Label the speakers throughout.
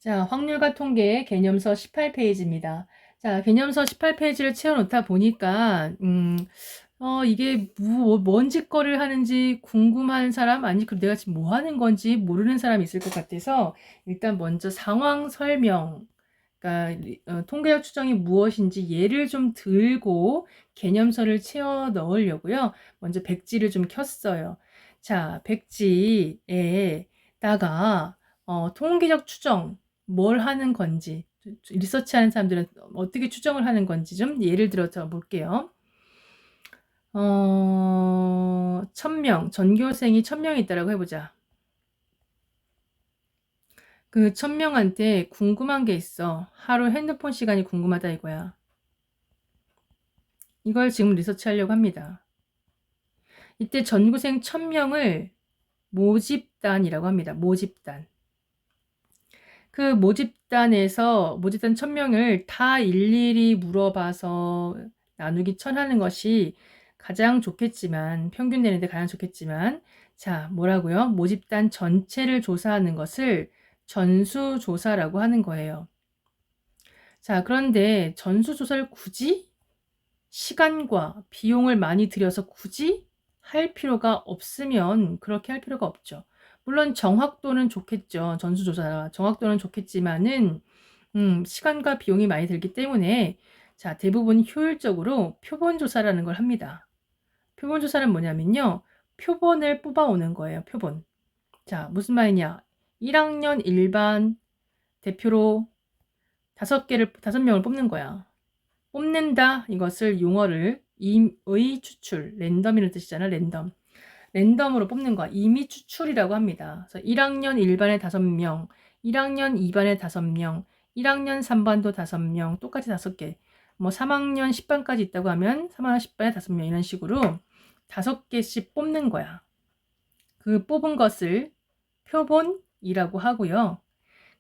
Speaker 1: 자, 확률과 통계 개념서 18페이지입니다. 자, 개념서 18페이지를 채워놓다 보니까, 이게 뭔 짓거리를 하는지 궁금한 사람, 아니, 그럼 내가 지금 뭐 하는 건지 모르는 사람이 있을 것 같아서, 일단 먼저 상황 설명, 그러니까 통계적 추정이 무엇인지 예를 좀 들고 개념서를 채워 넣으려고요. 먼저 백지를 좀 켰어요. 자, 백지에다가 통계적 추정, 뭘 하는 건지, 리서치하는 사람들은 어떻게 추정을 하는 건지 좀 예를 들어서 볼게요. 1000명, 전교생이 1000명이 있다라고 해보자. 그 1000명한테 궁금한 게 있어. 하루 핸드폰 시간이 궁금하다 이거야. 이걸 지금 리서치하려고 합니다. 이때 전교생 1000명을 모집단이라고 합니다. 모집단. 그 모집단 1000명을 다 일일이 물어봐서 나누기 1000 하는 것이 가장 좋겠지만, 평균 내는데 가장 좋겠지만, 자, 뭐라고요? 모집단 전체를 조사하는 것을 전수조사라고 하는 거예요. 자, 그런데 전수조사를 굳이 시간과 비용을 많이 들여서 굳이 할 필요가 없으면 그렇게 할 필요가 없죠. 물론 정확도는 좋겠죠. 전수조사 정확도는 좋겠지만은 시간과 비용이 많이 들기 때문에 자, 대부분 효율적으로 표본조사라는 걸 합니다. 표본조사는 뭐냐면요. 표본을 뽑아오는 거예요. 표본. 자, 무슨 말이냐. 1학년 일반 대표로 5명을 뽑는 거야. 뽑는다 이것을 용어를 임의 추출, 랜덤이라는 뜻이잖아. 랜덤으로 뽑는 거야. 임의 추출이라고 합니다. 그래서 1학년 1반에 5명, 1학년 2반에 5명, 1학년 3반도 5명, 똑같이 5개. 뭐 3학년 10반까지 있다고 하면 3학년 10반에 5명 이런 식으로 5개씩 뽑는 거야. 그 뽑은 것을 표본이라고 하고요.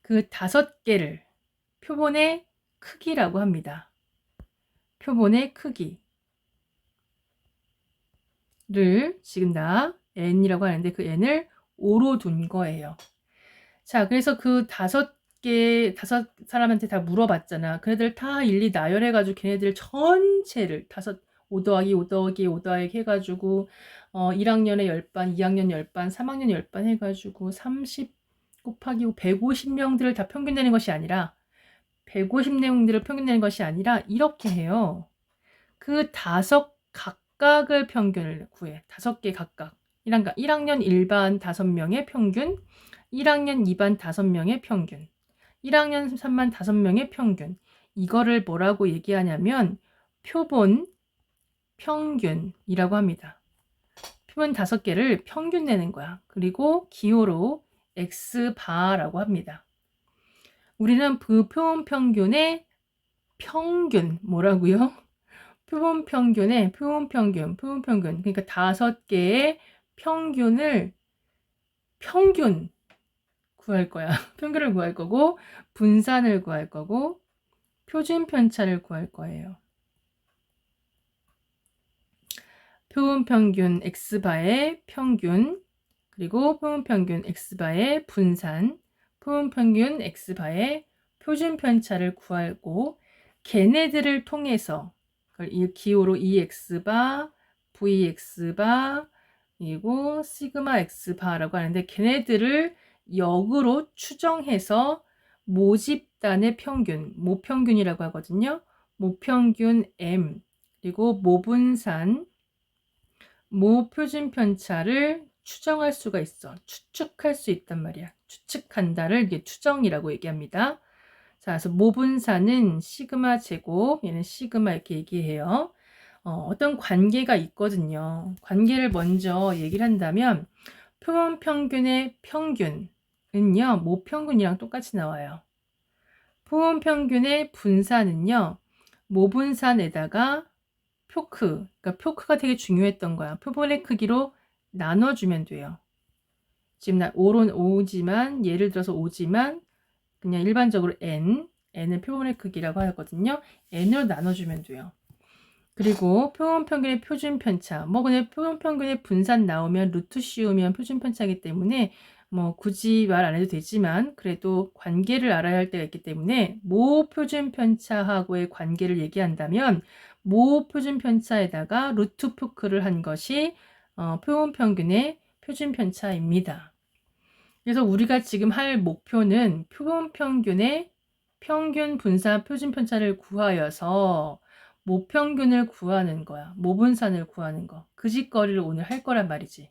Speaker 1: 그 5개를 표본의 크기라고 합니다. 표본의 크기를 지금 다 n이라고 하는데 그 n을 5로 둔 거예요. 자, 그래서 그 5사람한테 다 물어봤잖아. 걔네들 다 일일이 나열해가지고 걔네들 전체를 5 더하기 5 더하기 5 더하기 해가지고 1학년에 10반, 2학년 10반, 3학년 10반 해가지고 30 곱하기 150명들을 다 평균 내는 것이 아니라 150명들을 평균 내는 것이 아니라 이렇게 해요. 그 5 각각을 평균을 구해. 5개 각각. 1학년 1반 5명의 평균, 1학년 2반 5명의 평균, 1학년 3반 5명의 평균. 이거를 뭐라고 얘기하냐면 표본 평균이라고 합니다. 표본 5개를 평균 내는 거야. 그리고 기호로 X바라고 합니다. 우리는 그 표본 평균의 평균 뭐라고요? 표본 평균. 그러니까 5개의 평균을 평균 구할 거야. 평균을 구할 거고, 분산을 구할 거고, 표준 편차를 구할 거예요. 표본 평균 X바의 평균, 그리고 표본 평균 X바의 분산, 표본 평균 X바의 표준 편차를 구하고, 걔네들을 통해서 이 기호로 EX바, VX바, 그리고 시그마 X바라고 하는데 걔네들을 역으로 추정해서 모집단의 평균, 모평균이라고 하거든요. 모평균 M, 그리고 모분산, 모표준 편차를 추정할 수가 있어. 추측할 수 있단 말이야. 추측한다를 이게 추정이라고 얘기합니다. 자, 그래서 모분산은 시그마 제곱, 얘는 시그마 이렇게 얘기해요. 어떤 관계가 있거든요. 관계를 먼저 얘기를 한다면 표본 평균의 평균은요, 모평균이랑 똑같이 나와요. 표본 평균의 분산은요, 모분산에다가 표크, 그러니까 표크가 되게 중요했던 거야. 표본의 크기로 나눠주면 돼요. 지금 5지만, 예를 들어서 5지만, 그냥 일반적으로 n은 표본의 크기라고 하거든요. n으로 나눠주면 돼요. 그리고 표본 평균의 표준 편차. 뭐 그냥 표본 평균의 분산 나오면 루트 씌우면 표준 편차이기 때문에 뭐 굳이 말 안 해도 되지만 그래도 관계를 알아야 할 때가 있기 때문에 모 표준 편차하고의 관계를 얘기한다면 모 표준 편차에다가 루트 표크를 한 것이 표본 평균의 표준 편차입니다. 그래서 우리가 지금 할 목표는 표본 평균의 평균 분산 표준 편차를 구하여서 모평균을 구하는 거야. 모분산을 구하는 거. 그 짓거리를 오늘 할 거란 말이지.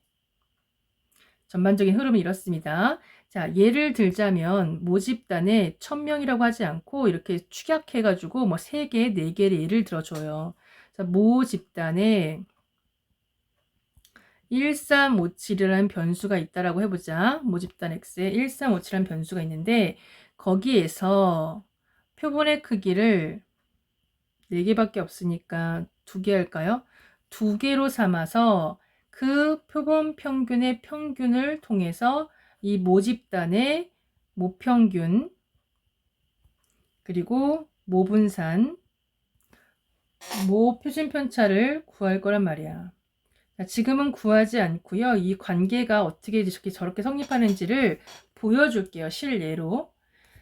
Speaker 1: 전반적인 흐름은 이렇습니다. 자, 예를 들자면 모집단에 1000명이라고 하지 않고 이렇게 축약해가지고 뭐 3개, 4개를 예를 들어줘요. 자, 모집단에 1357이라는 변수가 있다라고 해보자. 모집단 X에 1357이라는 변수가 있는데 거기에서 표본의 크기를 4개밖에 없으니까 2개 할까요? 2개로 삼아서 그 표본 평균의 평균을 통해서 이 모집단의 모평균 그리고 모분산 모표준 편차를 구할 거란 말이야. 자, 지금은 구하지 않고요. 이 관계가 어떻게 저렇게 성립하는지를 보여줄게요. 실예로.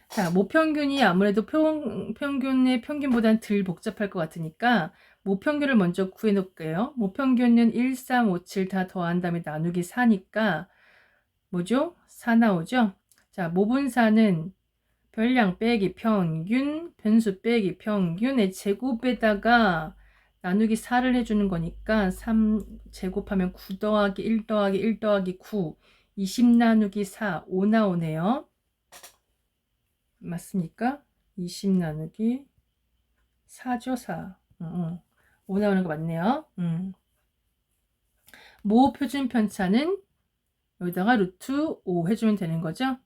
Speaker 1: 자, 모평균이 아무래도 평균의 평균보다는 덜 복잡할 것 같으니까 모평균을 먼저 구해 놓을게요. 모평균은 1, 3, 5, 7 다 더한 다음에 나누기 4니까 뭐죠? 4 나오죠? 자, 모분사는 별량 빼기 평균, 변수 빼기 평균의 제곱에다가 나누기 4를 해주는 거니까 3 제곱하면 9 더하기 1 더하기 1 더하기 9, 20 나누기 4, 5 나오네요. 맞습니까? 20 나누기 4죠, 4. 5 나오는 거 맞네요. 모 표준 편차는 여기다가 루트 5 해주면 되는 거죠?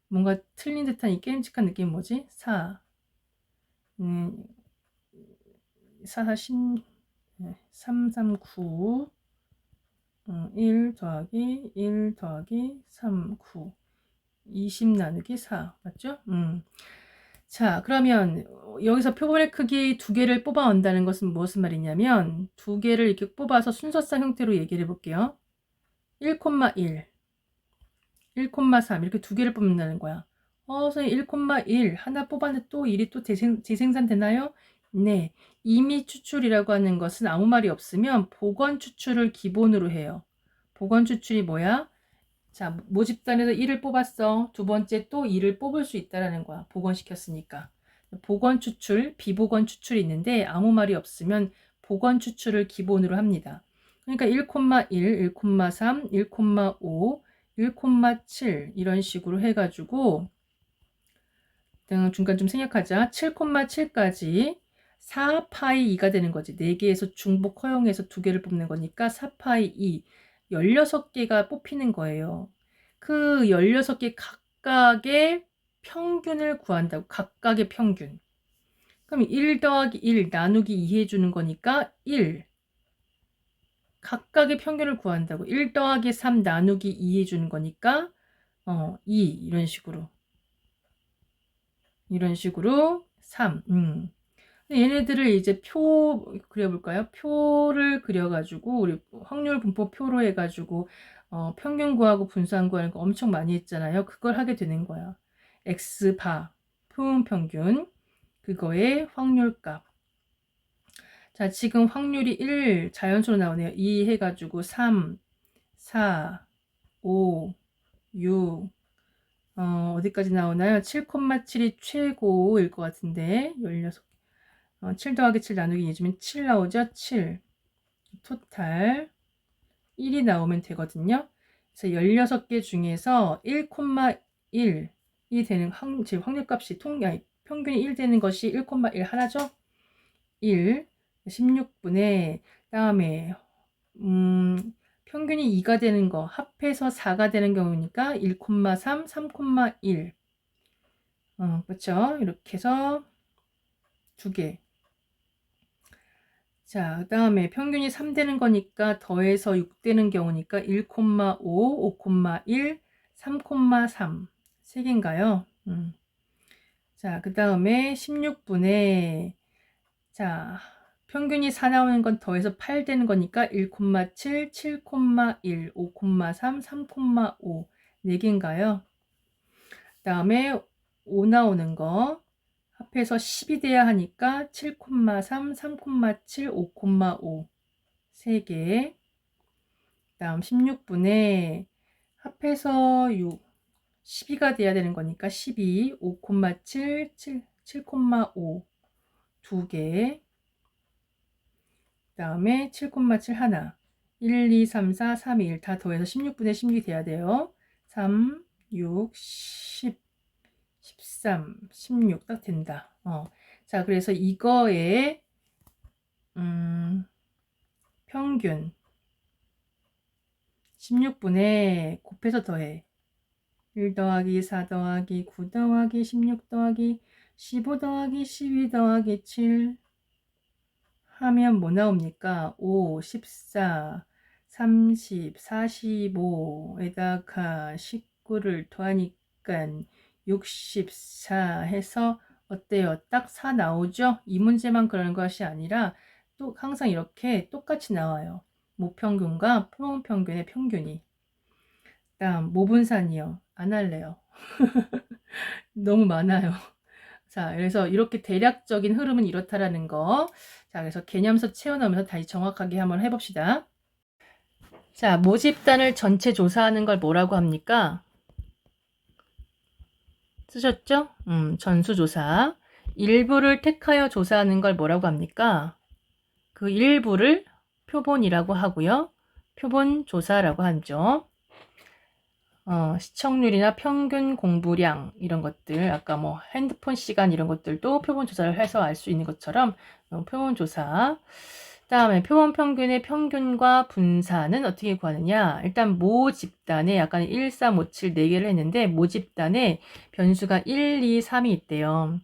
Speaker 1: 뭔가 틀린 듯한 이 게임직한 느낌이 뭐지? 4. 4, 4, 10, 3, 3, 9. 1 더하기 1 더하기 3, 9. 20 나누기 4. 맞죠? 자, 그러면 여기서 표본의 크기 2개를 뽑아 온다는 것은 무슨 말이냐면 2개를 이렇게 뽑아서 순서상 형태로 얘기를 해볼게요. 1,1, 1,3 이렇게 2개를 뽑는다는 거야. 선생님 1,1 하나 뽑았는데 또 1이 또 재생산되나요? 네. 임의 추출이라고 하는 것은 아무 말이 없으면 복원 추출을 기본으로 해요. 복원 추출이 뭐야? 자, 모집단에서 1을 뽑았어. 두 번째 또 2를 뽑을 수 있다라는 거야. 복원시켰으니까. 복원 추출, 비복원 추출이 있는데 아무 말이 없으면 복원 추출을 기본으로 합니다. 그러니까 1,1, 1,3, 1,5, 1,7 이런 식으로 해가지고 중간 좀 생략하자. 7,7까지 4파이 2가 되는 거지. 4개에서 중복 허용해서 2개를 뽑는 거니까 4파이 2. 16개가 뽑히는 거예요. 그 16개 각각의 평균을 구한다고. 각각의 평균. 그럼 1 더하기 1 나누기 2 해주는 거니까 1. 각각의 평균을 구한다고. 1 더하기 3 나누기 2 해주는 거니까 2 이런 식으로. 이런 식으로 3. 얘네들을 이제 표 그려볼까요? 표를 그려가지고 우리 확률 분포 표로 해가지고 평균 구하고 분산 구하는 거 엄청 많이 했잖아요. 그걸 하게 되는 거야. X바 표본 평균 그거의 확률값. 자, 지금 확률이 1 자연수로 나오네요. 2 해가지고 3, 4, 5, 6 어디까지 나오나요? 7,7이 최고일 것 같은데 16 7 더하기 7 나누기 2주면 7 나오죠? 7 토탈 1이 나오면 되거든요. 그래서 16개 중에서 1,1이 되는 확률값이 평균이 1 되는 것이 1,1 하나죠? 1 16분의 다음에 평균이 2가 되는 거 합해서 4가 되는 경우니까 1,3, 3,1 그렇죠? 이렇게 해서 2개. 자, 그 다음에 평균이 3 되는 거니까 더해서 6 되는 경우니까 1,5, 5,1, 3,3 3개인가요? 자, 그 다음에 16분의 자, 평균이 4 나오는 건 더해서 8 되는 거니까 1,7, 7,1, 5,3, 3,5 4개인가요? 그 다음에 5 나오는 거 합해서 10이 돼야 하니까 7,3, 3,7, 5,5 3개. 그 다음 16분에 합해서 6, 12가 돼야 되는 거니까 12, 5,7, 7,5 2개. 그 다음에 7,7 하나. 1, 2, 3, 4, 3, 1 다 더해서 16분의 16이 돼야 돼요. 3, 6, 10, 13, 16 딱 된다. 자, 그래서 이거의 평균 16분에 곱해서 더해. 1 더하기 4 더하기 9 더하기 16 더하기 15 더하기 12 더하기 7 하면 뭐 나옵니까? 5, 14, 30, 45에다가 19를 더하니까 64 해서 어때요? 딱 4 나오죠? 이 문제만 그러는 것이 아니라 또 항상 이렇게 똑같이 나와요. 모평균과 표본평균의 평균이. 다음 모분산이요. 안 할래요. 너무 많아요. 자, 그래서 이렇게 대략적인 흐름은 이렇다라는 거. 자, 그래서 개념서 채워넣으면서 다시 정확하게 한번 해봅시다. 자, 모집단을 전체 조사하는 걸 뭐라고 합니까? 쓰셨죠? 전수조사. 일부를 택하여 조사하는 걸 뭐라고 합니까? 그 일부를 표본이라고 하고요. 표본조사라고 하죠. 시청률이나 평균 공부량 이런 것들, 아까 뭐 핸드폰 시간 이런 것들도 표본 조사를 해서 알 수 있는 것처럼 표본 조사. 다음에 표본 평균의 평균과 분산은 어떻게 구하느냐? 일단 모 집단에 약간 1, 3, 5, 7 4개를 했는데 모 집단에 변수가 1, 2, 3이 있대요.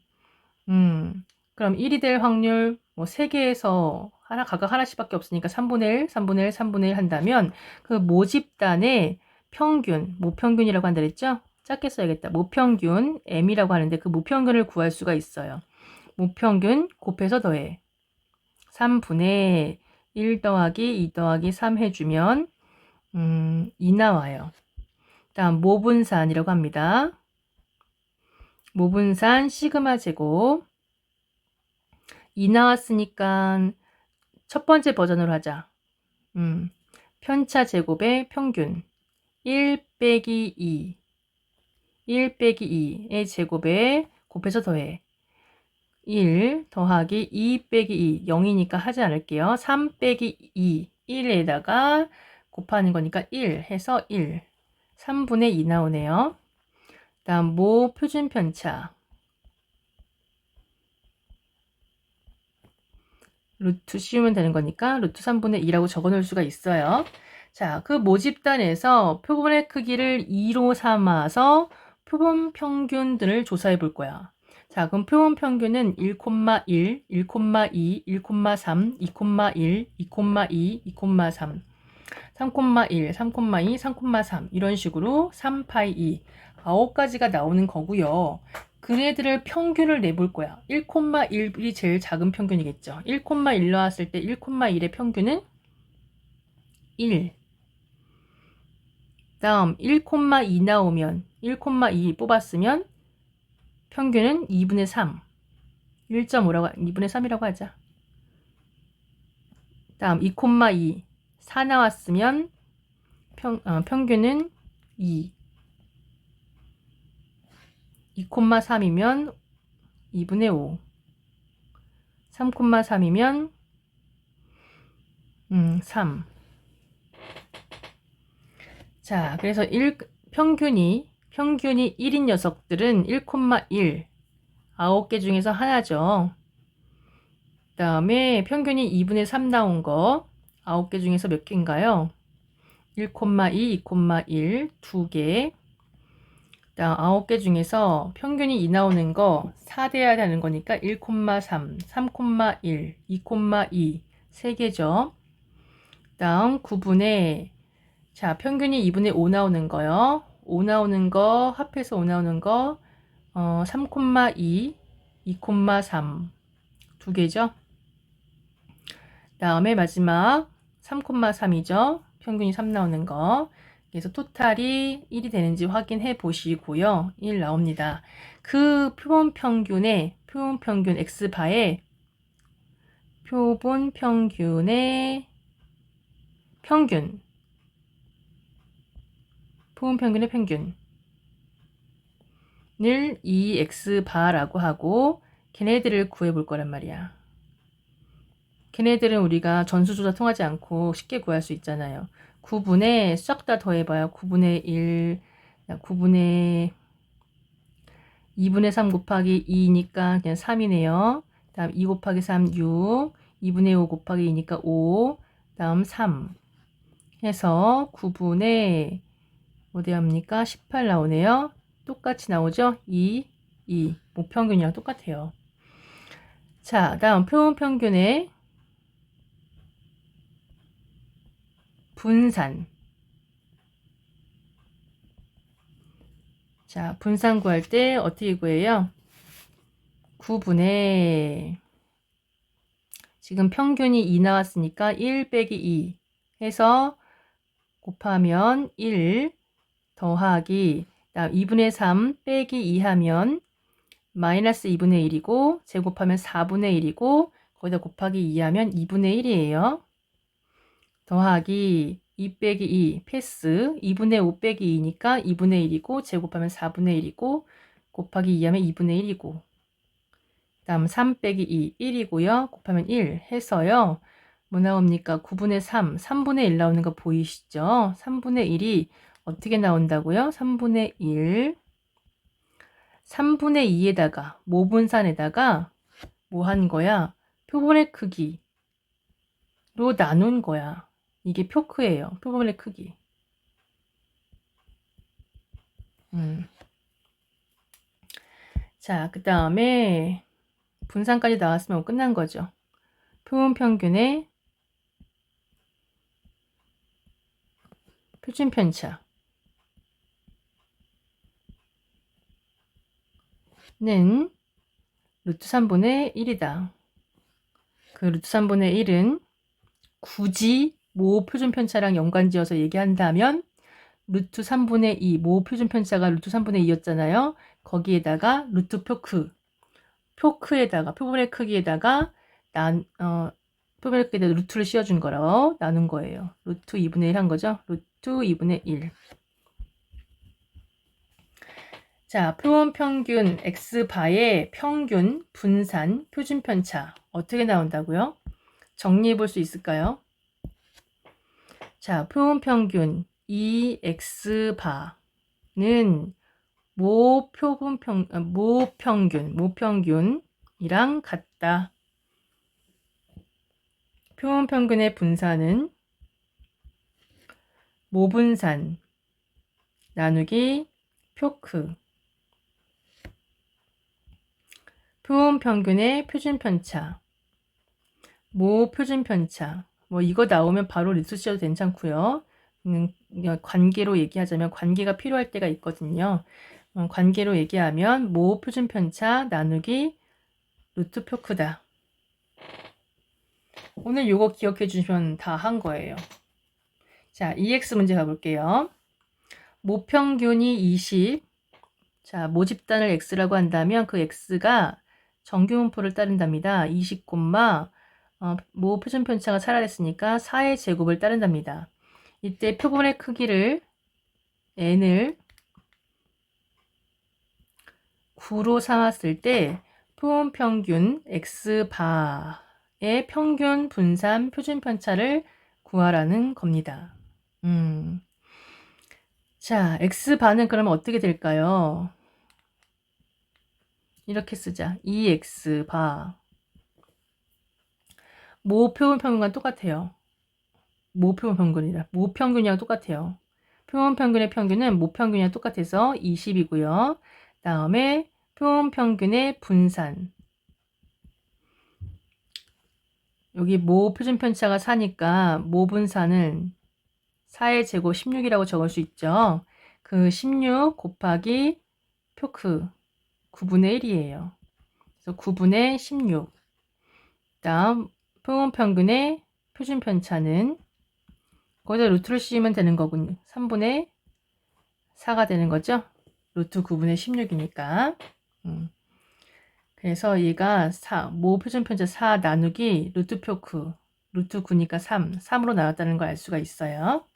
Speaker 1: 그럼 1이 될 확률 뭐 3개에서 각각 하나씩밖에 없으니까 3분의 1, 3분의 1, 3분의 1 한다면 그 모 집단의 평균, 모평균이라고 한다 그랬죠? 짧게 써야겠다. 모평균, m이라고 하는데 그 모평균을 구할 수가 있어요. 모평균 곱해서 더해. 3분의 1 더하기 2 더하기 3 해주면 2 나와요. 다음 모분산이라고 합니다. 모분산 시그마 제곱 2 나왔으니까 첫 번째 버전으로 하자. 편차 제곱의 평균 1 빼기 2 1 빼기 2의 제곱에 곱해서 더해 1 더하기 2 빼기 2 0이니까 하지 않을게요. 3 빼기 2 1에다가 곱하는 거니까 1 해서 1 3분의 2 나오네요. 다음 모 표준 편차 루트 씌우면 되는 거니까 루트 3분의 2라고 적어 놓을 수가 있어요. 자, 그 모집단에서 표본의 크기를 2로 삼아서 표본 평균들을 조사해 볼 거야. 자, 그럼 표본 평균은 1,1, 1,2, 1,3, 2,1, 2,2, 2,3, 3,1, 3,2, 3,3 이런 식으로 3파이 2 9가지가 나오는 거고요. 그네들을 평균을 내볼 거야. 1,1이 제일 작은 평균이겠죠. 1,1 나왔을 때 1,1의 평균은 1. 다음 1,2 나오면 1,2 뽑았으면 평균은 2분의 3. 1.5라고 2분의 3이라고 하자. 다음 2,2 4 나왔으면 평균은 2. 2,3이면 2분의 5. 3,3이면 3. 자, 그래서 평균이 1인 녀석들은 1,1 9개 중에서 하나죠. 그 다음에 평균이 2분의 3 나온 거 9개 중에서 몇 개인가요? 1,2, 2,1 2개. 다음 9개 중에서 평균이 2 나오는 거 4 돼야 되는 거니까 1,3, 3,1, 2,2 3개죠. 다음 9분의 자, 평균이 2분의 5 나오는 거요. 5 나오는 거 합해서 5 나오는 거 3,2, 2,3 2개죠. 다음에 마지막 3,3이죠. 평균이 3 나오는 거. 그래서 토탈이 1이 되는지 확인해 보시고요. 1 나옵니다. 그 표본 평균의 x바의 표본 평균의 평균 표본 평균의 평균을 2x바라고 하고 걔네들을 구해볼 거란 말이야. 걔네들은 우리가 전수조사 통하지 않고 쉽게 구할 수 있잖아요. 9분의 싹 다 더해봐요. 9분의 1, 9분의 2분의 3 곱하기 2니까 그냥 3이네요. 다음 2 곱하기 3, 6, 2분의 5 곱하기 2니까 5, 다음 3 해서 9분의 어디 합니까? 18 나오네요. 똑같이 나오죠? 2, 2. 목평균이랑 똑같아요. 자, 다음 표본 평균의 분산. 자, 분산 구할 때 어떻게 구해요? 9분의 지금 평균이 2 나왔으니까 1 빼기 2 해서 곱하면 1 더하기 2분의 3 빼기 2 하면 마이너스 2분의 1이고 제곱하면 4분의 1이고 거기다 곱하기 2 하면 2분의 1이에요. 더하기 2 빼기 2 패스 2분의 5 빼기 2니까 2분의 1이고 제곱하면 4분의 1이고 곱하기 2 하면 2분의 1이고 다음 3 빼기 2 1이고요. 곱하면 1 해서요. 뭐 나옵니까? 9분의 3 3분의 1 나오는 거 보이시죠? 3분의 1이 어떻게 나온다고요? 3분의 1 3분의 2에다가 모분산에다가 뭐 한 거야? 표본의 크기로 나눈 거야. 이게 표크예요. 표본의 크기. 자, 그 다음에 분산까지 나왔으면 끝난 거죠. 표본 평균의 표준 편차는 루트 3분의 1이다. 그 루트 3분의 1은 굳이 모 표준 편차랑 연관지어서 얘기한다면 루트 3분의 2, 모 표준 편차가 루트 3분의 2였잖아요. 거기에다가 루트 표크에다가 표본의 크기에다가 표본의 크기에다 루트를 씌워준 거라고 나눈 거예요. 루트 2분의 1 한 거죠. 루트 2분의 1. 자, 표본 평균 x바의 평균 분산 표준 편차 어떻게 나온다고요? 정리해 볼 수 있을까요? 자, 표본 평균 2x바는 모평균이랑 같다. 표본 평균의 분산은 모분산 나누기 표크. 표본 평균의 표준 편차. 모 표준 편차. 뭐 이거 나오면 바로 리수 씌워도 괜찮고요. 관계로 얘기하자면 관계가 필요할 때가 있거든요. 관계로 얘기하면 모 표준 편차 나누기 루트 표크다. 오늘 요거 기억해 주시면 다 한 거예요. 자, EX 문제 가볼게요. 모평균이 20. 자, 모집단을 X라고 한다면 그 X가 정규분포를 따른답니다. 20, 모 표준 편차가 살아냈으니까 4의 제곱을 따른답니다. 이때 표본의 크기를 n을 9로 삼았을 때 표본 평균 x바의 평균 분산 표준 편차를 구하라는 겁니다. 자, x바는 그러면 어떻게 될까요? 이렇게 쓰자. 2x바. 모 표본 평균과 똑같아요. 모 표본 평균이라. 모 평균이랑 똑같아요. 표본 평균의 평균은 모 평균이랑 똑같아서 20이고요. 다음에 표본 평균의 분산. 여기 모 표준 편차가 4니까 모 분산은 4의 제곱 16이라고 적을 수 있죠. 그 16 곱하기 표크 9분의 1이에요. 그래서 9분의 16. 다음 표본 평균의 표준 편차는 거기다 루트를 씌우면 되는 거군요. 3분의 4가 되는 거죠. 루트 9분의 16이니까. 그래서 얘가 4, 모 표준편차 4 나누기 루트표 9, 루트 9니까 3, 3으로 나왔다는 걸 알 수가 있어요.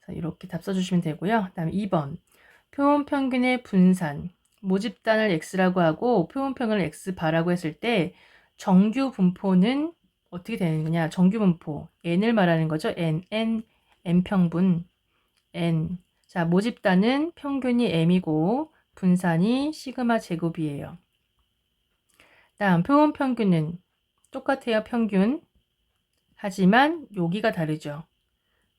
Speaker 1: 그래서 이렇게 답 써주시면 되고요. 그 다음에 2번. 표본평균의 분산. 모집단을 x라고 하고 표본평균을 x바라고 했을 때 정규 분포는 어떻게 되는 거냐? 정규 분포 n을 말하는 거죠. n 평분 n. 자, 모집단은 평균이 m이고 분산이 시그마 제곱이에요. 다음 표본평균은 똑같아요. 평균. 하지만 여기가 다르죠.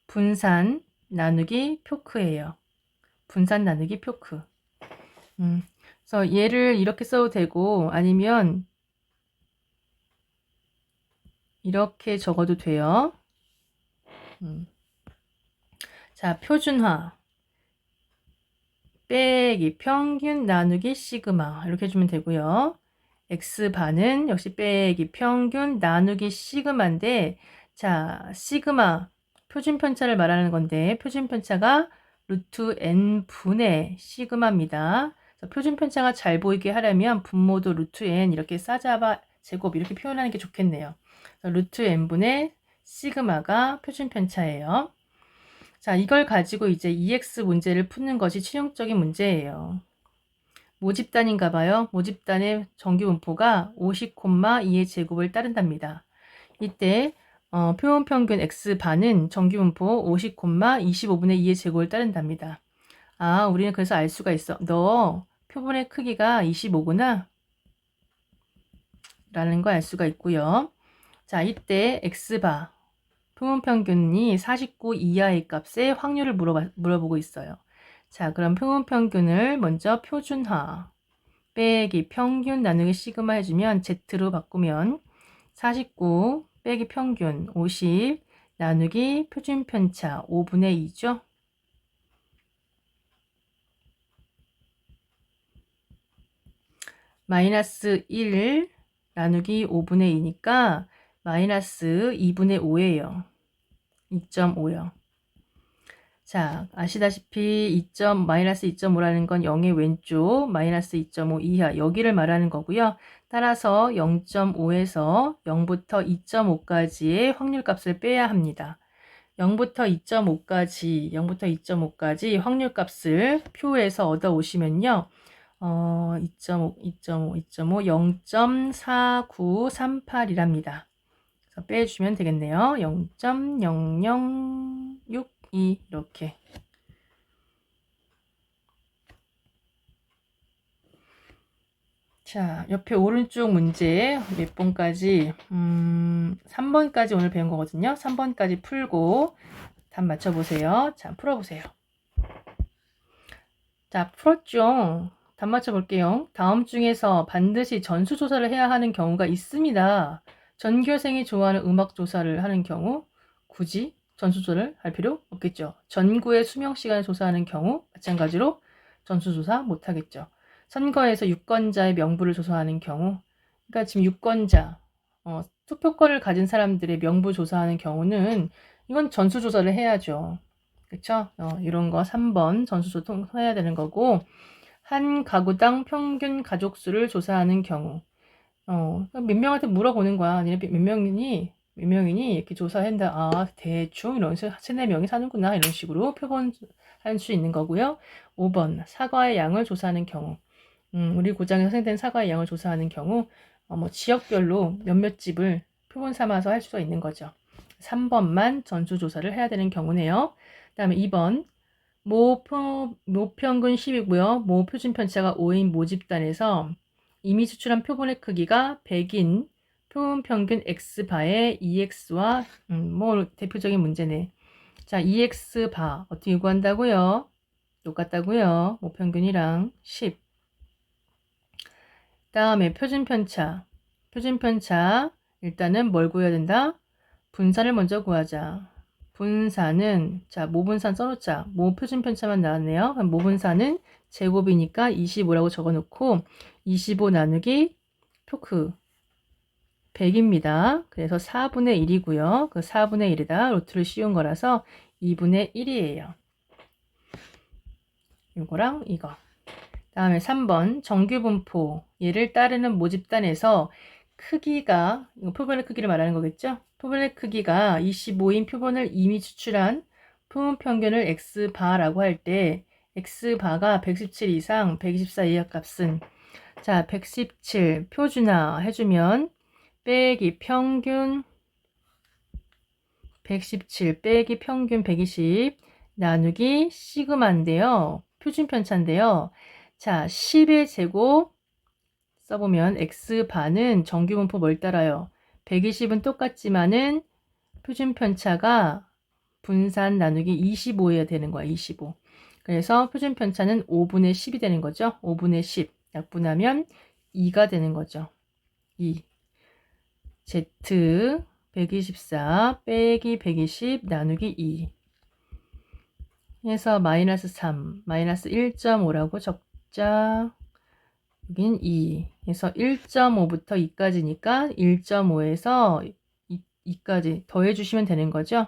Speaker 1: 분산 나누기 표크예요. 분산 나누기 표크. 그래서 얘를 이렇게 써도 되고 아니면 이렇게 적어도 돼요. 자, 표준화 빼기 평균 나누기 시그마 이렇게 해주면 되고요. x반은 역시 빼기 평균 나누기 시그마인데 자, 시그마 표준편차를 말하는 건데 표준편차가 루트 n분의 시그마입니다. 표준편차가 잘 보이게 하려면 분모도 루트 n 이렇게 싸잡아 제곱 이렇게 표현하는 게 좋겠네요. 루트 n분의 시그마가 표준편차예요. 자, 이걸 가지고 이제 EX 문제를 푸는 것이 실용적인 문제예요. 모집단인가 봐요. 모집단의 정규 분포가 50,2의 제곱을 따른답니다. 이때 표본평균 X반은 정규 분포 50,25분의 2의 제곱을 따른답니다. 아, 우리는 그래서 알 수가 있어. 너 표본의 크기가 25구나. 라는 거 알 수가 있고요. 자, 이때 X바 표본평균이 49 이하의 값의 확률을 물어보고 있어요. 자, 그럼 표본평균을 먼저 표준화 빼기 평균 나누기 시그마 해주면 Z로 바꾸면 49 빼기 평균 50 나누기 표준편차 5분의 2죠. 마이너스 1 나누기 5분의 2니까 마이너스 2분의 5예요. 2.5요. 자, 아시다시피 마이너스 2.5라는 건 0의 왼쪽 마이너스 2.5 이하 여기를 말하는 거고요. 따라서 0.5에서 0부터 2.5까지의 확률값을 빼야 합니다. 0부터 2.5까지 확률값을 표에서 얻어 오시면요. 2.5, 0.4938이랍니다. 그래서 빼주면 되겠네요. 0.0062 이렇게. 자, 옆에 오른쪽 문제 몇 번까지 3번까지 오늘 배운 거거든요. 3번까지 풀고 답 맞춰보세요. 자, 풀어보세요. 자, 풀었죠? 답 맞춰볼게요. 다음 중에서 반드시 전수조사를 해야 하는 경우가 있습니다. 전교생이 좋아하는 음악 조사를 하는 경우 굳이 전수조사를 할 필요 없겠죠. 전구의 수명시간을 조사하는 경우 마찬가지로 전수조사 못하겠죠. 선거에서 유권자의 명부를 조사하는 경우 그러니까 지금 유권자 투표권을 가진 사람들의 명부 조사하는 경우는 이건 전수조사를 해야죠. 그쵸? 이런 거 3번 전수조사 해야 되는 거고 한 가구당 평균 가족수를 조사하는 경우 몇 명한테 물어보는 거야. 몇 명이니 이렇게 조사한다. 아, 대충 이러면서 3-4명이 사는구나 이런 식으로 표본할 수 있는 거고요. 5번 사과의 양을 조사하는 경우 우리 고장에 생성된 사과의 양을 조사하는 경우 뭐 지역별로 몇몇 집을 표본 삼아서 할 수가 있는 거죠. 3번만 전수조사를 해야 되는 경우네요. 그 다음에 2번 모평균 10이고요. 모표준편차가 5인 모집단에서 이미 추출한 표본의 크기가 100인 표본평균 x바의 2x와 뭐 대표적인 문제네. 자, 2x바 어떻게 구한다고요? 똑같다고요. 모평균이랑 10. 다음에 표준편차. 표준편차 일단은 뭘 구해야 된다? 분산을 먼저 구하자. 분산은 자 모분산 써놓자. 모 표준편차만 나왔네요. 그럼 모분산은 제곱이니까 25라고 적어놓고 25 나누기 표크 100입니다. 그래서 4분의 1이고요. 그 4분의 1에다 루트를 씌운 거라서 2분의 1이에요. 이거랑 이거. 다음에 3번 정규분포. 얘를 따르는 모집단에서 크기가, 이거 표본의 크기를 말하는 거겠죠? 표본의 크기가 25인 표본을 이미 추출한 표본 평균을 x바라고 할 때 x바가 117 이상 124 이하 값은, 자, 117 표준화 해주면 빼기 평균 117 빼기 평균 120 나누기 시그마인데요. 표준 편차인데요. 자, 10의 제곱 써보면 x반은 정규분포 뭘 따라요? 120은 똑같지만은 표준 편차가 분산 나누기 25여야 되는 거야. 25. 그래서 표준 편차는 5분의 10이 되는 거죠. 5분의 10 약분하면 2가 되는 거죠. 2. Z 124 빼기 120 나누기 2 해서 마이너스 3, 마이너스 1.5라고 적자. 여기는 2 해서 1.5부터 2까지니까 1.5에서 2까지 더해주시면 되는 거죠.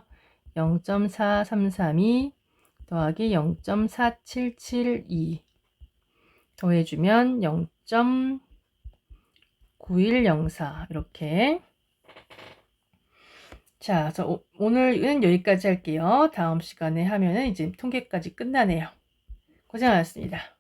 Speaker 1: 0.4332 더하기 0.4772 더해주면 0.9104 이렇게. 자, 그래서 오늘은 여기까지 할게요. 다음 시간에 하면은 이제 통계까지 끝나네요. 고생하셨습니다.